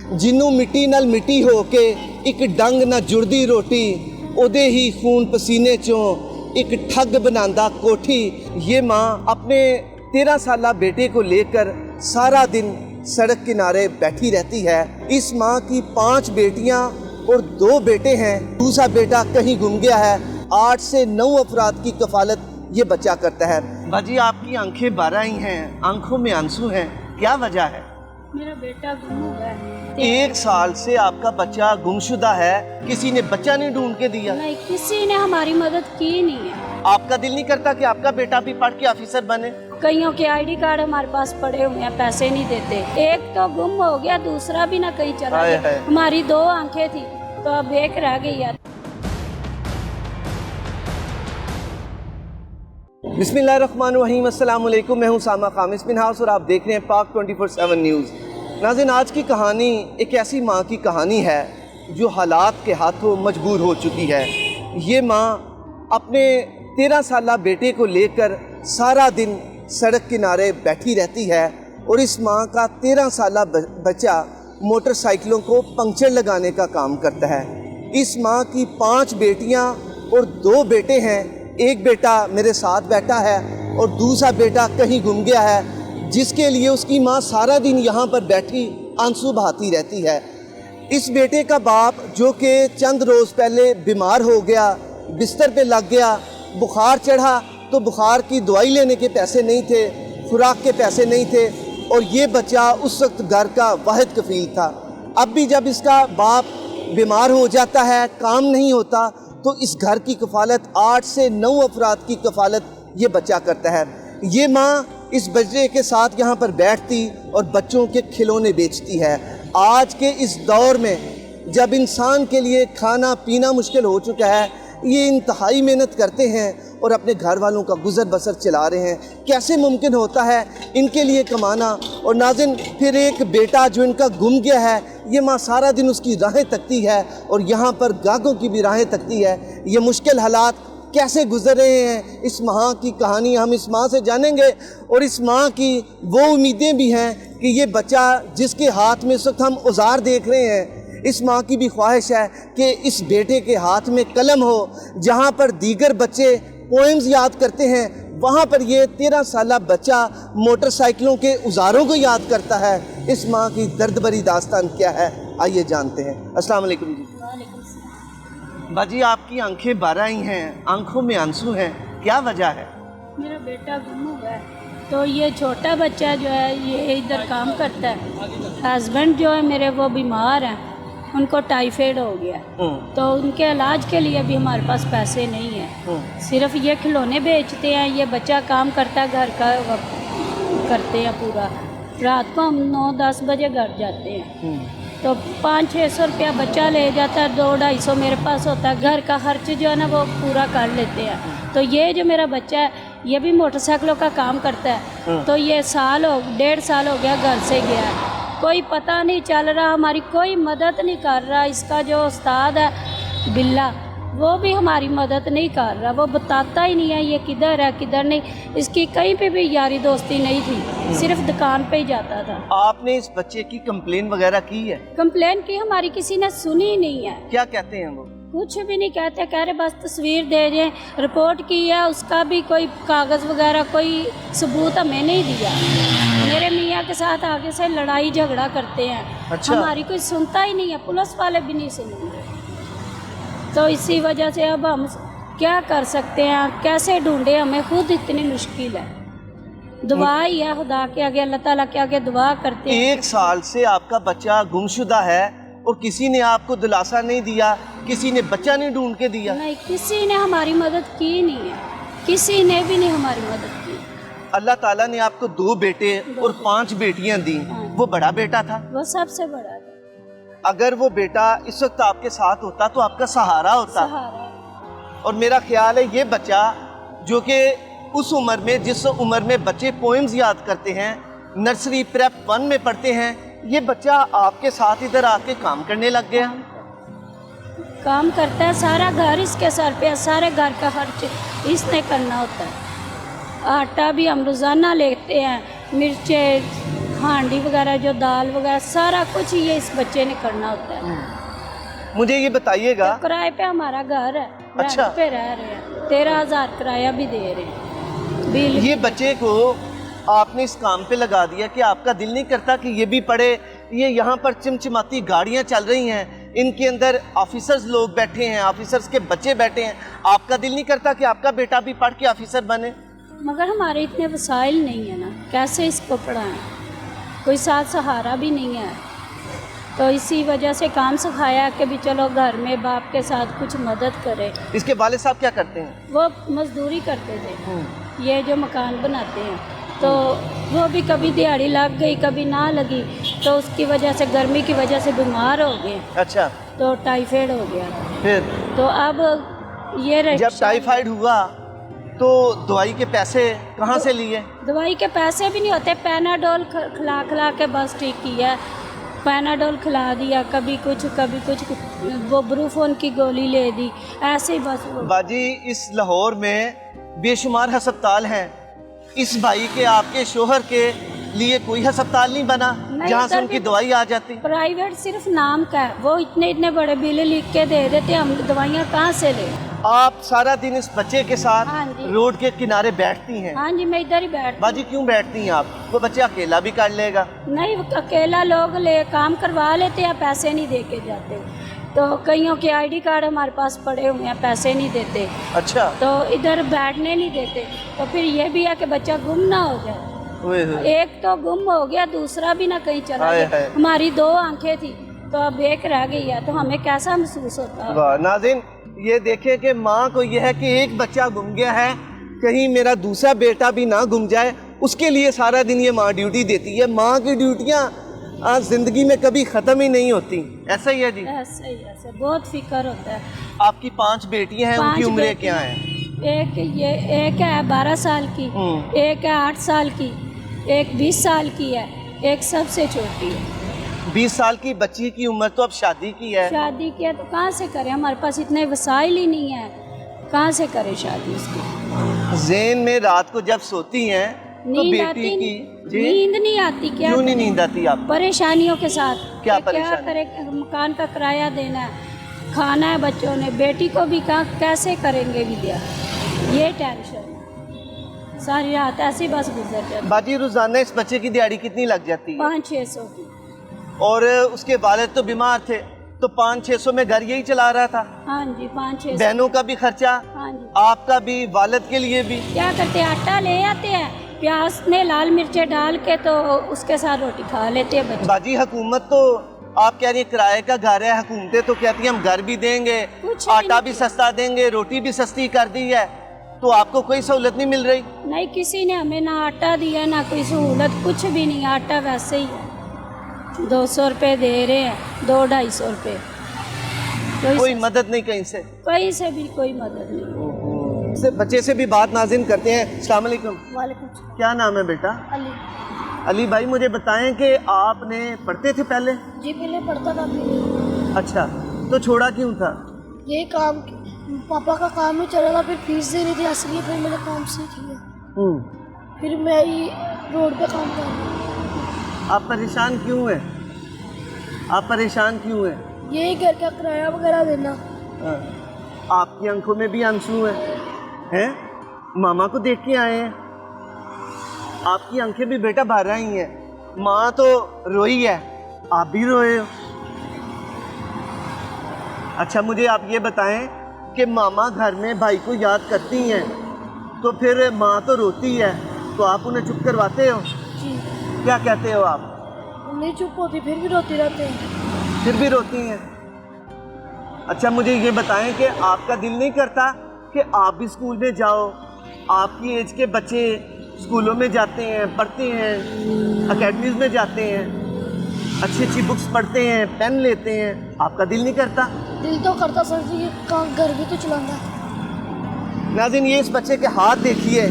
जिन्नू मिट्टी नाल मिट्टी हो के एक डंग ना जुड़दी रोटी, ओदे ही खून पसीने चों एक ठग बनांदा कोठी। ये माँ अपने 13 साला बेटे को लेकर सारा दिन सड़क किनारे बैठी रहती है। इस माँ की 5 बेटियाँ और 2 बेटे हैं। दूसरा बेटा कहीं गुम गया है। 8 से 9 अफराद की कफालत ये बच्चा करता है। बाजी, आपकी आंखें भर आई हैं, आंखों में आंसू हैं, क्या वजह है? मेरा बेटा गुम हो गया है। 1 साल से आपका बच्चा गुमशुदा है, किसी ने बच्चा नहीं ढूंढ के दिया? नहीं, किसी ने हमारी मदद की नहीं है। आपका दिल नहीं करता कि आपका बेटा भी पढ़ के ऑफिसर बने? कईयों के आईडी कार्ड हमारे पास पड़े हुए हैं, पैसे नहीं देते। एक तो गुम हो गया, दूसरा भी ना कहीं चला गया। हमारी 2 आंखें थी तो अब एक रह गई है। बिस्मिल्लाहिर्रहमानिर्रहीम, अस्सलाम वालेकुम। मैं हूं सामा खामिस बिन हाउस और आप देख रहे हैं पाक 24/7 न्यूज़। नाज़रीन, आज की कहानी एक ऐसी माँ की कहानी है जो हालात के हाथों मजबूर हो चुकी है। ये माँ अपने 13 साला बेटे को लेकर सारा दिन सड़क किनारे बैठी रहती है और इस माँ का 13 साला बच्चा मोटरसाइकिलों को पंक्चर लगाने का काम करता है। इस माँ की 5 बेटियाँ और 2 बेटे हैं। एक बेटा मेरे साथ बैठा है और दूसरा बेटा कहीं गुम गया है, जिसके लिए उसकी माँ सारा दिन यहाँ पर बैठी आंसू बहाती रहती है। इस बेटे का बाप जो कि चंद रोज़ पहले बीमार हो गया, बिस्तर पे लग गया, बुखार चढ़ा तो बुखार की दवाई लेने के पैसे नहीं थे, खुराक के पैसे नहीं थे और ये बच्चा उस वक्त घर का वाहिद कफील था। अब भी जब इसका बाप बीमार हो जाता है, काम नहीं होता, तो इस घर की कफालत 8 से 9 अफराद की कफालत ये बच्चा करता है। ये माँ इस बच्चे के साथ यहाँ पर बैठती और बच्चों के खिलौने बेचती है। आज के इस दौर में जब इंसान के लिए खाना पीना मुश्किल हो चुका है, ये इंतहाई मेहनत करते हैं और अपने घर वालों का गुजर बसर चला रहे हैं। कैसे मुमकिन होता है इनके लिए कमाना? और नाज़रीन, फिर एक बेटा जो इनका गुम गया है, ये माँ सारा दिन उसकी राहें तकती है और यहाँ पर गाहकों की भी राहें तकती है। ये मुश्किल हालात कैसे गुजर रहे हैं, इस माँ की कहानी हम इस माँ से जानेंगे और इस माँ की वो उम्मीदें भी हैं कि ये बच्चा जिसके हाथ में इस वक्त हम औजार देख रहे हैं, इस माँ की भी ख्वाहिश है कि इस बेटे के हाथ में कलम हो। जहाँ पर दीगर बच्चे पोएम्स याद करते हैं, वहाँ पर ये 13 साला बच्चा मोटरसाइकिलों के औजारों को याद करता है। इस माँ की दर्द भरी दास्तान क्या है, आइए जानते हैं। अस्सलाम वालेकुम जी। बाजी, आपकी आंखें भर आई हैं, आंखों में आंसू हैं, क्या वजह है? मेरा बेटा गुम हो गया है। तो ये छोटा बच्चा जो है ये इधर काम करता है। हस्बैंड जो है मेरे वो बीमार हैं, उनको टाइफाइड हो गया, तो उनके इलाज के लिए भी हमारे पास पैसे नहीं है। सिर्फ ये खिलौने बेचते हैं, ये बच्चा काम करता है, घर का करते हैं पूरा। रात को हम 9-10 बजे घर जाते हैं तो 500-600 रुपया बच्चा ले जाता है, 200-250 मेरे पास होता है। घर का खर्च जो है ना वो पूरा कर लेते हैं। तो ये जो मेरा बच्चा है ये भी मोटरसाइकिलों का काम करता है। तो ये 1.5 साल हो गया घर से गया है, कोई पता नहीं चल रहा, हमारी कोई मदद नहीं कर रहा। इसका जो उस्ताद है बिल्ला, वो भी हमारी मदद नहीं कर रहा, वो बताता ही नहीं है ये किधर है किधर नहीं। इसकी कहीं पे भी यारी दोस्ती नहीं थी, सिर्फ दुकान पे ही जाता था। आपने इस बच्चे की कंप्लेन वगैरह की है? कंप्लेन की, हमारी किसी ने सुनी ही नहीं है। क्या कहते हैं वो? कुछ भी नहीं कहते, कह रहे बस तस्वीर दे दें। रिपोर्ट की है, उसका भी कोई कागज़ वगैरह कोई सबूत हमें नहीं दिया। मेरे मियाँ के साथ आगे से लड़ाई झगड़ा करते हैं। अच्छा। हमारी कोई सुनता ही नहीं है, पुलिस वाले भी नहीं सुनते। तो इसी वजह से अब हम क्या कर सकते हैं, कैसे ढूंढे, हमें खुद इतनी मुश्किल है। दुआ ही है खुदा के आगे, अल्लाह ताला के आगे दुआ करते हैं। 1 साल से आपका बच्चा गुमशुदा है और किसी ने आपको दिलासा नहीं दिया, किसी ने बच्चा नहीं ढूंढ के दिया? नहीं, किसी ने हमारी मदद की नहीं है, किसी ने भी नहीं हमारी मदद की। अल्लाह ताला ने आपको 2 बेटे और 5 बेटियां दी। वो बड़ा बेटा था? वो सबसे बड़ा था। अगर वो बेटा इस वक्त आपके साथ होता तो आपका सहारा होता। और मेरा ख्याल है ये बच्चा जो कि उस उम्र में, जिस उम्र में बच्चे पोएम्स याद करते हैं, नर्सरी प्रेप 1 में पढ़ते हैं, ये बच्चा आपके साथ इधर आके काम करने लग गया। काम करता है, सारा घर इसके सर पे है, सारे घर का खर्च इसने करना होता है। आटा भी हम रोज़ाना लेते हैं, मिर्चें हांडी वगैरह जो दाल वगैरह सारा कुछ ये इस बच्चे ने करना होता है। मुझे ये बताइएगा, तो किराए पे हमारा घर है, अच्छा। रेंट पे रह रहे हैं, 13,000 किराया भी दे रहे हैं, बिल। ये बच्चे को आपने इस काम पे लगा दिया कि आपका दिल नहीं करता कि ये भी पढ़े? ये यहाँ पर चिमचिमाती गाड़ियाँ चल रही हैं, इनके अंदर ऑफिसर्स लोग बैठे हैं, ऑफिसर्स के बच्चे बैठे हैं, आपका दिल नहीं करता कि आपका बेटा भी पढ़ के ऑफिसर बने? मगर हमारे इतने वसाइल नहीं है ना, कैसे इसको पढ़ाएं, कोई साथ सहारा भी नहीं है। तो इसी वजह से काम सिखाया कि भी चलो घर में बाप के साथ कुछ मदद करे। इसके वालिद साहब क्या करते हैं? वो मजदूरी करते थे, ये जो मकान बनाते हैं, तो वो भी कभी दिहाड़ी लग गई कभी ना लगी, तो उसकी वजह से गर्मी की वजह से बीमार हो गए। अच्छा। तो टाइफाइड हो गया। फिर तो अब ये जब टाइफाइड हुआ तो दवाई के पैसे कहाँ से लिए? दवाई के पैसे भी नहीं होते, पैनाडोल खिला खिला के बस ठीक किया, पैनाडोल खिला दिया, कभी कुछ वो ब्रूफोन की गोली ले दी, ऐसे ही बस। बाजी, इस लाहौर में बेशुमार हस्पताल हैं, इस भाई के आपके शोहर के लिए कोई हस्पताल नहीं बना जहाँ से उनकी दवाई आ जाती? प्राइवेट सिर्फ नाम का है, वो इतने बड़े बिल लिख के दे देते, हम दवाइयाँ कहाँ से ले? आप सारा दिन इस बच्चे के साथ हाँ जी। रोड के किनारे बैठती हैं? हाँ जी, मैं इधर ही बैठ। बाजी क्यों बैठती हैं आप? वो बच्चा अकेला भी कर लेगा। नहीं, अकेला लोग ले काम करवा लेते हैं, पैसे नहीं दे के जाते। तो कईयों के आईडी कार्ड हमारे पास पड़े हुए हैं, पैसे नहीं देते। अच्छा। तो इधर बैठने नहीं देते। तो फिर ये भी है कि बच्चा गुम ना हो जाए। एक तो गुम हो गया, दूसरा भी ना कहीं चला गया। हमारी 2 आंखें थी तो अब एक रह गई है, तो हमें कैसा महसूस होता है? नाज़रीन, ये देखें कि माँ को यह है कि एक बच्चा गुम गया है, कहीं मेरा दूसरा बेटा भी ना गुम जाए, उसके लिए सारा दिन ये माँ ड्यूटी देती है। माँ की ड्यूटियाँ ज़िंदगी में कभी ख़त्म ही नहीं होती। ऐसा ही है जी? ऐसा ही, ऐसा बहुत फिक्र होता है। आपकी 5 बेटियाँ हैं, उनकी उम्रें क्या हैं? एक है 12 साल की, एक है 8 साल की, एक 20 साल की है, एक सबसे छोटी है। 20 साल की बच्ची की उम्र तो अब शादी की है। शादी किया तो कहाँ से करें, हमारे पास इतने वसाइल ही नहीं है, कहाँ से करें शादी उसकी? ज़हन में रात को जब सोती हैं तो बेटी की नींद नहीं आती। क्या क्यों नहीं नींद आती आप? परेशानियों के साथ। क्या करे, मकान का किराया देना है, खाना है बच्चों ने, बेटी को भी कैसे करेंगे विद्या, ये टेंशन है। सारी रात ऐसी बस गुजर जाती। बाजी, रोजाना इस बच्चे की दिहाड़ी कितनी लग जाती है? 500-600 की। और उसके वालिद तो बीमार थे, तो 500-600 में घर यही चला रहा था? हाँ जी, 500-600। बहनों का भी खर्चा? हाँ जी। आपका भी, वालिद के लिए भी? क्या करते, आटा ले आते हैं, प्याज में लाल मिर्चें डाल के, तो उसके साथ रोटी खा लेते हैं बच्चे। बाजी, हुकूमत तो आप कह रही है किराए का घर है, हुकूमतें तो कहती हैं हम घर भी देंगे, आटा भी सस्ता देंगे, रोटी भी सस्ती कर दी है, तो आपको कोई सहूलत नहीं मिल रही? नहीं, किसी ने हमें ना आटा दिया ना कोई सहूलत, कुछ भी नहीं। आटा वैसे ही है, 200 रुपये दे रहे हैं, 200-250 रुपये। कोई मदद नहीं कहीं से? कहीं से भी कोई मदद नहीं। से बच्चे से भी बात नाज़रीन करते हैं। अस्सलाम वालेकुम। वालेकुम। क्या नाम है बेटा? अली। अली भाई, मुझे बताएं कि आपने पढ़ते थे पहले? जी, पहले पढ़ता था। अच्छा, तो छोड़ा क्यों था? ये काम पापा का काम नहीं चल रहा था, फिर फीस दे रही थी इसलिए फिर मैंने काम सीख लिया। फिर मैं ये रोड पे काम कर रहा हूँ। आप परेशान क्यों हैं? आप परेशान क्यों हैं? यही घर का किराया वगैरह देना। आपकी आंखों में भी आंसू हैं? मामा को देख के आए हैं? आपकी आंखें भी बेटा भर रही हैं। माँ तो रोई है, आप भी रोए हो। अच्छा, मुझे आप ये बताएं कि मामा घर में भाई को याद करती हैं, तो फिर माँ तो रोती है, तो आप उन्हें चुप करवाते हो? जी। क्या कहते हो आप? नहीं चुप होती, फिर भी रोती रहते हैं। फिर भी रोती हैं? अच्छा, मुझे ये बताएं कि आपका दिल नहीं करता कि आप भी स्कूल में जाओ? आपकी एज के बच्चे स्कूलों में जाते हैं, पढ़ते हैं, अकेडमीज़ में जाते हैं, अच्छी अच्छी बुक्स पढ़ते हैं, पेन लेते हैं, आपका दिल नहीं करता? दिल तो करता सर जी, ये काम घर भी तो चलाना। नाज़रीन, ये इस बच्चे के हाथ देखिए,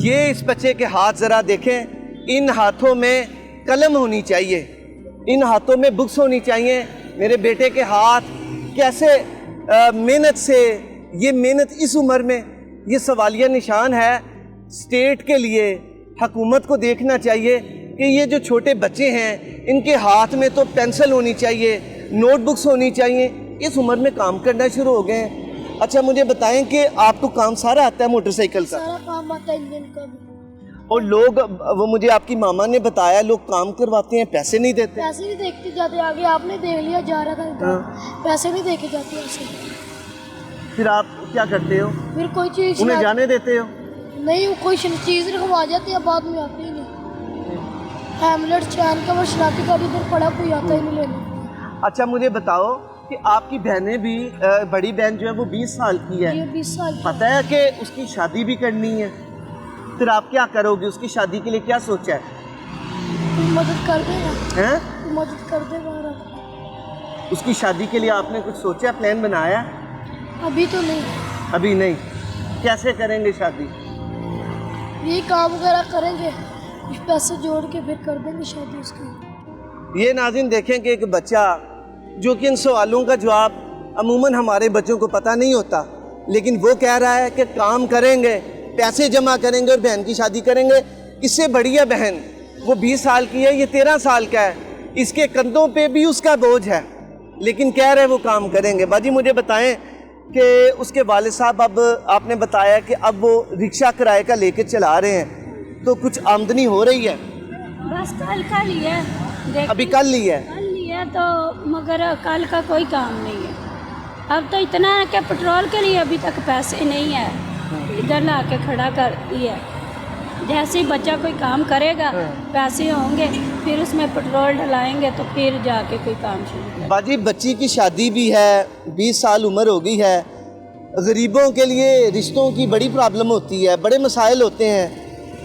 ये इस बच्चे के हाथ ज़रा देखें। इन हाथों में कलम होनी चाहिए, इन हाथों में बुक्स होनी चाहिए। मेरे बेटे के हाथ कैसे मेहनत से, ये मेहनत इस उम्र में, ये सवालिया निशान है। स्टेट के लिए हुकूमत को देखना चाहिए کہ یہ جو چھوٹے بچے ہیں ان کے ہاتھ میں تو پینسل ہونی چاہیے, نوٹ بکس ہونی چاہیے, اس عمر میں کام کرنا شروع ہو گئے ہیں. اچھا مجھے بتائیں کہ آپ کو کام سارا آتا ہے موٹر سائیکل کا؟ سارا کام آتا ہے انجن کا بھی. اور لوگ, وہ مجھے آپ کی ماما نے بتایا, لوگ کام کرواتے ہیں پیسے نہیں دیتے. پیسے نہیں دیکھتے جاتے, آگے آپ نے دیکھ لیا جا رہا تھا, پیسے نہیں دیکھے جاتے ایسے. پھر آپ کیا کرتے ہو؟ پھر کوئی چیز انہیں جانے دیتے ہو؟ نہیں, کوئی چیز رکھوا جاتی ہے, بعد میں آتے ہی نہیں. ہیملٹ چین کا وہ شناختی کارڈ ادھر پڑا, کوئی آتا ہی نہیں لینے. اچھا مجھے بتاؤ کہ آپ کی بہنیں بھی, بڑی بہن جو ہے وہ 20 سال کی ہے, یہ 20 سال کی. پتہ ہے کہ اس کی شادی بھی کرنی ہے, پھر آپ کیا کرو گے؟ اس کی شادی کے لیے کیا سوچا ہے؟ کوئی مدد کر دے گا, ہیں؟ کوئی مدد کر دے گا. اس کی شادی کے لیے آپ نے کچھ سوچا, پلان بنایا؟ ابھی تو نہیں. ابھی نہیں. کیسے کریں گے شادی؟ یہی کام وغیرہ کریں گے, کچھ پیسے جوڑ کے پھر کر دیں گے شادی اس کی. یہ ناظرین دیکھیں کہ ایک بچہ جو کہ ان سوالوں کا جواب عموماً ہمارے بچوں کو پتہ نہیں ہوتا, لیکن وہ کہہ رہا ہے کہ کام کریں گے, پیسے جمع کریں گے اور بہن کی شادی کریں گے. اس سے بڑی ہے بہن, وہ 20 سال کی ہے, یہ 13 سال کا ہے, اس کے کندھوں پہ بھی اس کا بوجھ ہے, لیکن کہہ رہے وہ کام کریں گے. باجی مجھے بتائیں کہ اس کے والد صاحب, اب آپ نے بتایا کہ اب وہ رکشہ کرائے کا لے کے چلا رہے ہیں, تو کچھ آمدنی ہو رہی ہے؟ بس کل کا لیا, ابھی کل لی ہے. کل لیا تو, مگر کل کا کوئی کام نہیں ہے. اب تو اتنا ہے کہ پٹرول کے لیے ابھی تک پیسے نہیں ہے, ادھر لا کے کھڑا کر دیا. جیسے ہی بچہ کوئی کام کرے گا, پیسے ہوں گے, پھر اس میں پٹرول ڈلائیں گے تو پھر جا کے کوئی کام شروع کریں. باجی بچی کی شادی بھی ہے, 20 سال عمر ہو گئی ہے. غریبوں کے لیے رشتوں کی بڑی پرابلم ہوتی ہے, بڑے مسائل ہوتے ہیں.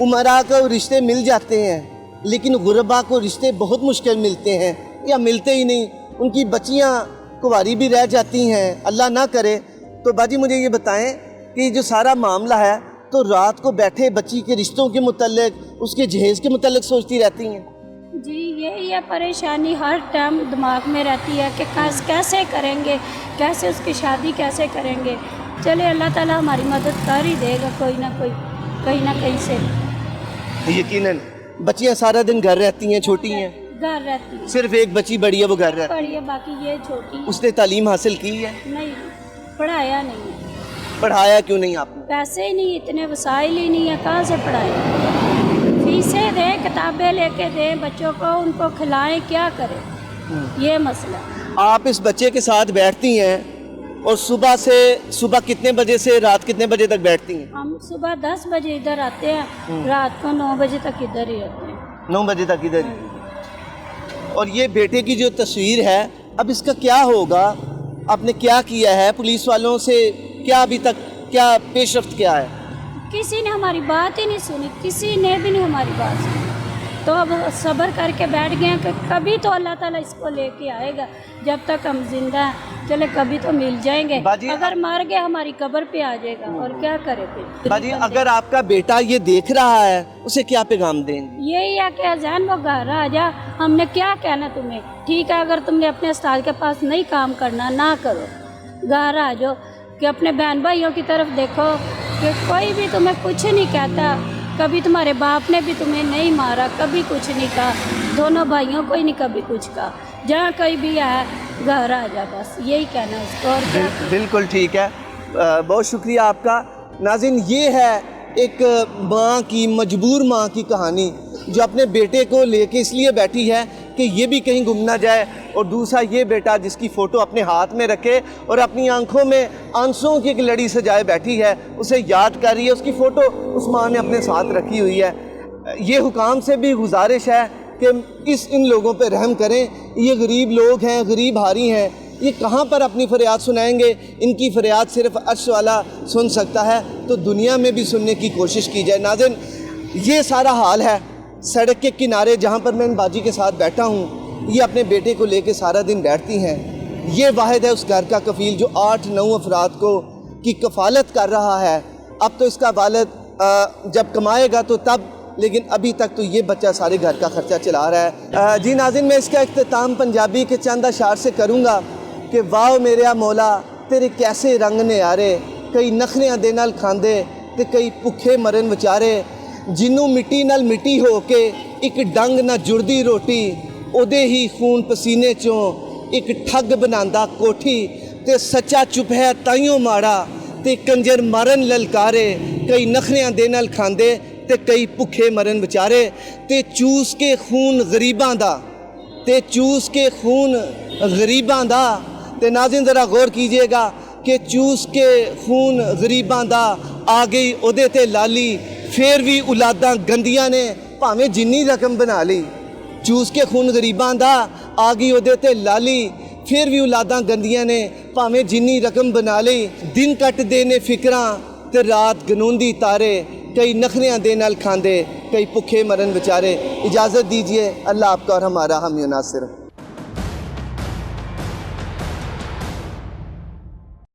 امراء کو رشتے مل جاتے ہیں, لیکن غربا کو رشتے بہت مشکل ملتے ہیں یا ملتے ہی نہیں. ان کی بچیاں کنواری بھی رہ جاتی ہیں, اللہ نہ کرے. تو باجی مجھے یہ بتائیں کہ یہ جو سارا معاملہ ہے, تو رات کو بیٹھے بچی کے رشتوں کے متعلق, اس کے جہیز کے متعلق سوچتی رہتی ہیں؟ جی یہی ہے پریشانی, ہر ٹائم دماغ میں رہتی ہے کہ کیسے کریں گے, کیسے اس کی شادی کیسے کریں گے. چلے اللہ تعالیٰ ہماری مدد کر ہی دے گا کوئی نہ کوئی, کہیں نہ کہیں سے. یقیناً بچیاں سارا دن گھر رہتی ہیں, چھوٹی ہیں, گھر رہتی ہے, صرف ایک بچی بڑی ہے وہ گھر رہتی پڑھی ہے, باقی یہ چھوٹی ہے. اس نے تعلیم حاصل کی ہے؟ نہیں, پڑھایا نہیں ہے. پڑھایا کیوں نہیں آپ نے؟ پیسے ہی نہیں, اتنے وسائل ہی نہیں ہے, کہاں سے پڑھائیں. فیسیں دیں, کتابیں لے کے دیں بچوں کو, ان کو کھلائیں, کیا کریں, یہ مسئلہ. آپ اس بچے کے ساتھ بیٹھتی ہیں اور صبح کتنے بجے سے رات کتنے بجے تک بیٹھتی ہیں؟ ہم صبح 10 بجے ادھر آتے ہیں, رات کو 9 بجے تک ادھر ہی رہتے ہیں. 9 بجے تک ادھر ہی. اور یہ بیٹے کی جو تصویر ہے, اب اس کا کیا ہوگا؟ آپ نے کیا کیا ہے پولیس والوں سے, کیا ابھی تک کیا پیش رفت کیا ہے؟ کسی نے ہماری بات ہی نہیں سنی, کسی نے بھی نہیں ہماری بات سنی. تو اب صبر کر کے بیٹھ گئے ہیں کہ کبھی تو اللہ تعالیٰ اس کو لے کے آئے گا, جب تک ہم زندہ ہیں. چلے کبھی تو مل جائیں گے, اگر مار گئے ہماری قبر پہ آ جائے گا, اور کیا کرے پھر. باجی اگر آپ کا بیٹا یہ دیکھ رہا ہے, اسے کیا پیغام دیں گے؟ یہی ہے کہ اذان وہ گھر آ جا, ہم نے کیا کہنا تمہیں. ٹھیک ہے, اگر تم نے اپنے استاد کے پاس نہیں کام کرنا, نہ کرو, گھر آ جاؤ. کہ اپنے بہن بھائیوں کی طرف دیکھو کہ کوئی بھی تمہیں کچھ نہیں کہتا. کبھی تمہارے باپ نے بھی تمہیں نہیں مارا, کبھی کچھ نہیں کہا, دونوں بھائیوں کو ہی نہیں کبھی کچھ کہا. جہاں کوئی بھی ہے گھر آ جا, بس یہی کہنا اس کو, اور کیا. بالکل ٹھیک ہے, بہت شکریہ آپ کا. ناظرین یہ ہے ایک ماں کی, مجبور ماں کی کہانی, جو اپنے بیٹے کو لے کے اس لیے بیٹھی ہے کہ یہ بھی کہیں گم نہ جائے, اور دوسرا یہ بیٹا جس کی فوٹو اپنے ہاتھ میں رکھے اور اپنی آنکھوں میں آنسوؤں کی ایک لڑی سجائے بیٹھی ہے, اسے یاد کر رہی ہے. اس کی فوٹو اس ماں نے اپنے ساتھ رکھی ہوئی ہے. یہ حکام سے بھی گزارش ہے کہ ان لوگوں پہ رحم کریں. یہ غریب لوگ ہیں, غریب ہاری ہیں, یہ کہاں پر اپنی فریاد سنائیں گے؟ ان کی فریاد صرف عرش والا سن سکتا ہے, تو دنیا میں بھی سننے کی کوشش کی جائے. ناظرین یہ سارا حال ہے سڑک کے کنارے جہاں پر میں ان باجی کے ساتھ بیٹھا ہوں. یہ اپنے بیٹے کو لے کے سارا دن بیٹھتی ہیں. یہ واحد ہے اس گھر کا کفیل جو 8-9 افراد کو کی کفالت کر رہا ہے. اب تو اس کا والد جب کمائے گا تو تب, لیکن ابھی تک تو یہ بچہ سارے گھر کا خرچہ چلا رہا ہے. جی ناظرین, میں اس کا اختتام پنجابی کے چند اشعار سے کروں گا کہ واہ میرا مولا تیرے کیسے رنگ نیارے, کئی نخریاں دے نال کھاندے تے کئی بھکھے مرن وچارے, جنوں مٹی نال مٹی ہو کے ਇੱਕ ਡੰਗ ਨਾ ਜੁੜਦੀ ਰੋਟੀ, ਉਹਦੇ ਹੀ ਖੂਨ ਪਸੀਨੇ ਚੋਂ ਇੱਕ ਠੱਗ ਬਣਾਉਂਦਾ ਕੋਠੀ। ਤੇ ਸੱਚਾ ਚੁੱਪ ਹੈ ਤਾਈਓ ਮਾੜਾ, ਤੇ ਕੰਜਰ ਮਾਰਨ ਲਲਕਾਰੇ, ਕਈ ਨਖਰਿਆਂ ਦੇ ਨਾਲ ਖਾਂਦੇ ਤੇ ਕਈ ਭੁੱਖੇ ਮਰਨ ਵਿਚਾਰੇ। ਤੇ ਚੂਸ ਕੇ ਖੂਨ ਗਰੀਬਾਂ ਦਾ, ਤੇ ਚੂਸ ਕੇ ਖੂਨ ਗਰੀਬਾਂ ਦਾ। ਤੇ ਨਾਜ਼ਰੀਨ ذرا غور کیجیے کہ چوس کے خون غریباں دا آ گئی اودے تے لالی، پھر بھی اولاداں گندیاں نے بھاویں جنی رقم بنا لی۔ چوس کے خون غریباں دا آ گئی اودے تے لالی، پھر بھی اولاداں گندیاں نے بھاویں جنی رقم بنا لی۔ دن کٹ دے نے فکراں تے رات گنوندی تارے، کئی نخریاں دے نال کھاندے کئی بھوکے مرن بیچارے۔ اجازت دیجیے، اللہ آپ کا اور ہمارا حامی و ناصر۔